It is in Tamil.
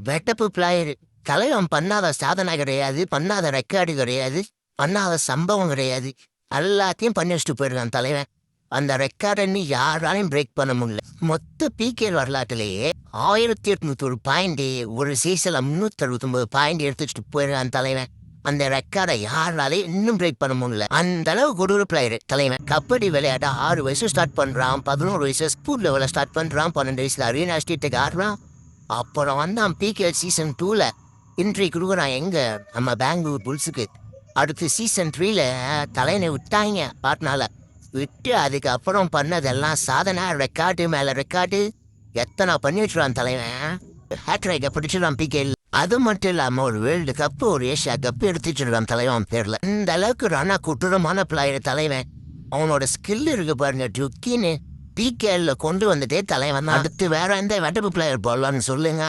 வெட்டப்பு பிளேயர். தலைவன் பண்ணாத சாதனை கிடையாது, பண்ணாத ரெக்கார்டு கிடையாது, பண்ணாத சம்பவம் கிடையாது. எல்லாத்தையும் பண்ணி வச்சுட்டு போயிருக்கான் தலைவன். அந்த ரெக்கார்டை நீ யாராலையும் பிரேக் பண்ண முடியல. மொத்த பிகேஎல் வரலாற்றிலேயே 1800 பாயிண்ட், ஒரு சீசன்ல 369 பாயிண்ட் எடுத்து வச்சுட்டு போயிருக்கான் தலைவன். அந்த ரெக்கார்டை யாராலையும் இன்னும் பிரேக் பண்ண முடியல. அந்த அளவுக்கு ஒரு பிளேயர் தலைவன். கபடி விளையாட 6 வயசு ஸ்டார்ட் பண்றான், 11 வயசு ஸ்கூல் லெவலில் ஸ்டார்ட் பண்றான், 12 வயசுல அரீனா ஸ்டேட்டுக்கு ஆடுறான். அப்புறம் வந்தான் பிகேஎல் சீசன் 2ல என்ட்ரி கொடுக்குறான் எங்க நம்ம பெங்களூர் புல்ஸுக்கு. அடுத்து சீசன் 3ல தலைவனை விட்டாங்க பாட்னால. விட்டு அதுக்கப்புறம் பண்ணதெல்லாம் சாதனை, ரெக்கார்டு மேல ரெக்கார்டு எத்தனை பண்ணி வச்சுருவான் தலைவன். ஹேட்ரைக்கை பிடிச்சிடறான் பிகேஎல். அது மட்டும் இல்லாம ஒரு வேர்ல்டு கப்பு, ஒரு ஏஷியா கப்பு எடுத்து வச்சிருக்கான் தலைவன் பேர்ல. இந்த அளவுக்கு ரானா குட்டுரமான பிளேயர் தலைவன். அவனோட ஸ்கில் இருக்கு பாருங்க, டுக்கின்னு பிகேஎல்ல கொண்டு வந்துட்டே தலைவன். அடுத்து வேற எந்த வெட்டப்பு பிளேயர் போடலான்னு சொல்லுங்க.